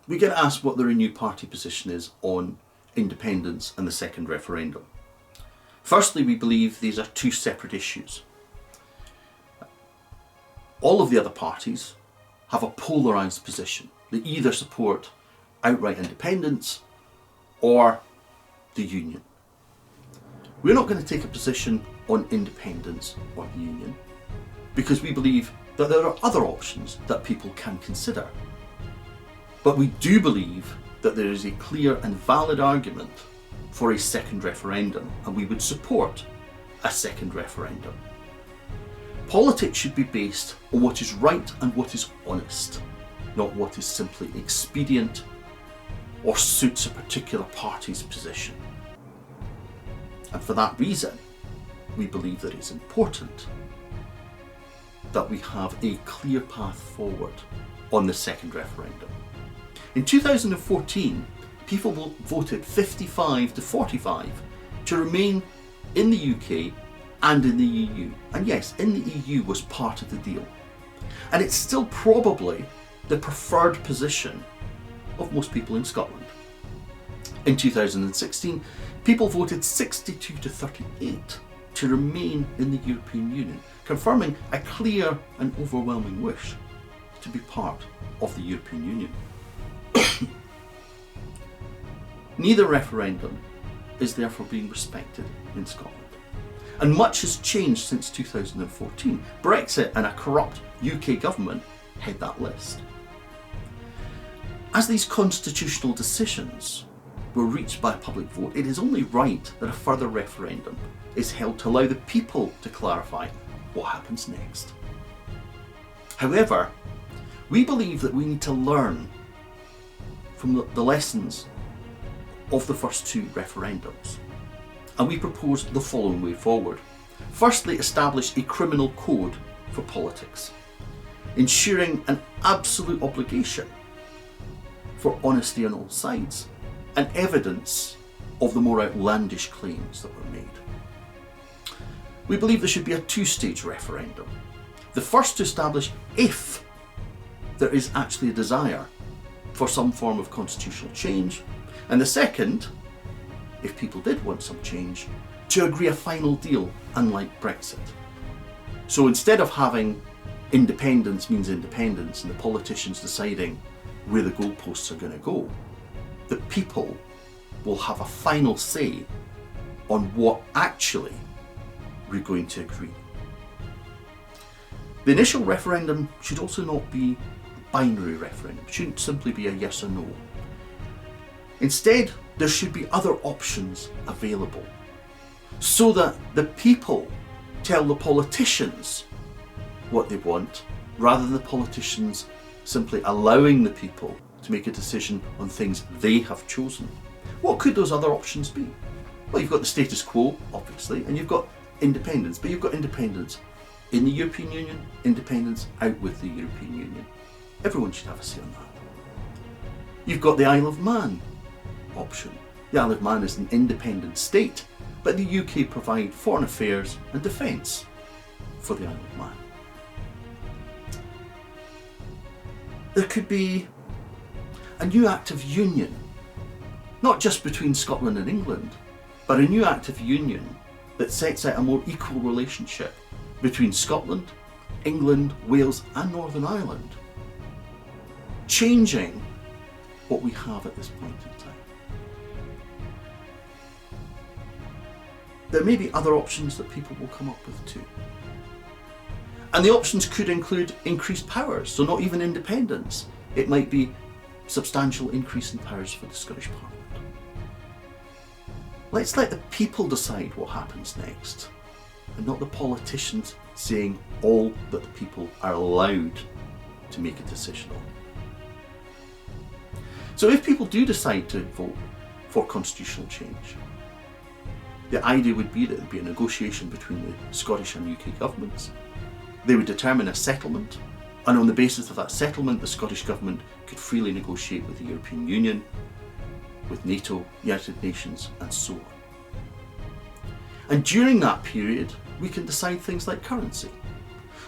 we get asked what the Renew Party position is on independence and the second referendum. Firstly, we believe these are two separate issues. All of the other parties have a polarised position. They either support outright independence or the Union. We're not going to take a position on independence or the Union because we believe that there are other options that people can consider. But we do believe that there is a clear and valid argument for a second referendum, and we would support a second referendum. Politics should be based on what is right and what is honest, not what is simply expedient or suits a particular party's position. And for that reason, we believe that it's important that we have a clear path forward on the second referendum. In 2014, people voted 55 to 45 to remain in the UK and in the EU. And yes, in the EU was part of the deal. And it's still probably the preferred position of most people in Scotland. In 2016, people voted 62 to 38 to remain in the European Union, confirming a clear and overwhelming wish to be part of the European Union. Neither referendum is therefore being respected in Scotland. And much has changed since 2014. Brexit and a corrupt UK government head that list. As these constitutional decisions were reached by a public vote, it is only right that a further referendum is held to allow the people to clarify what happens next. However, we believe that we need to learn from the lessons of the first two referendums. And we propose the following way forward. Firstly, establish a criminal code for politics, ensuring an absolute obligation for honesty on all sides and evidence of the more outlandish claims that were made. We believe there should be a two-stage referendum. The first to establish if there is actually a desire for some form of constitutional change, and the second, if people did want some change, to agree a final deal, unlike Brexit. So instead of having independence means independence and the politicians deciding where the goalposts are going to go, the people will have a final say on what actually we're going to agree. The initial referendum should also not be a binary referendum. It shouldn't simply be a yes or no. Instead, there should be other options available so that the people tell the politicians what they want rather than the politicians simply allowing the people to make a decision on things they have chosen. What could those other options be? Well, you've got the status quo, obviously, and you've got independence, but you've got independence in the European Union, independence out with the European Union. Everyone should have a say on that. You've got the Isle of Man option. The Isle of Man is an independent state, but the UK provide foreign affairs and defence for the Isle of Man. There could be a new act of union, not just between Scotland and England, but a new act of union that sets out a more equal relationship between Scotland, England, Wales and Northern Ireland, changing what we have at this point in time. There may be other options that people will come up with too. And the options could include increased powers, so not even independence. It might be substantial increase in powers for the Scottish Parliament. Let's let the people decide what happens next, and not the politicians saying all that the people are allowed to make a decision on. So if people do decide to vote for constitutional change, the idea would be that there would be a negotiation between the Scottish and UK governments. They would determine a settlement, and on the basis of that settlement, the Scottish Government could freely negotiate with the European Union, with NATO, United Nations, and so on. And during that period, we can decide things like currency.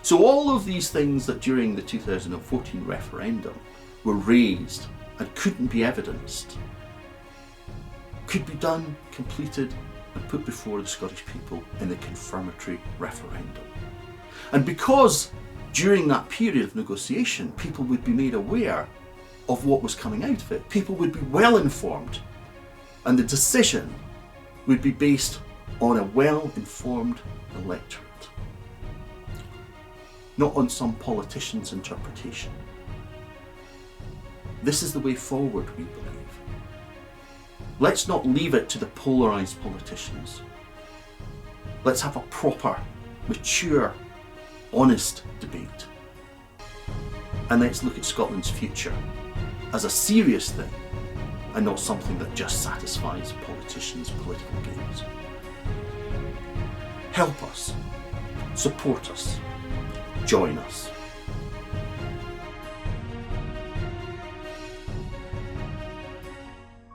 So all of these things that during the 2014 referendum were raised and couldn't be evidenced could be done, completed and put before the Scottish people in the confirmatory referendum. And because during that period of negotiation people would be made aware of what was coming out of it, people would be well informed, and the decision would be based on a well-informed electorate, not on some politician's interpretation. This is the way forward, we believe. Let's not leave it to the polarised politicians. Let's have a proper, mature, honest debate. And let's look at Scotland's future as a serious thing and not something that just satisfies politicians' political games. Help us, support us, join us.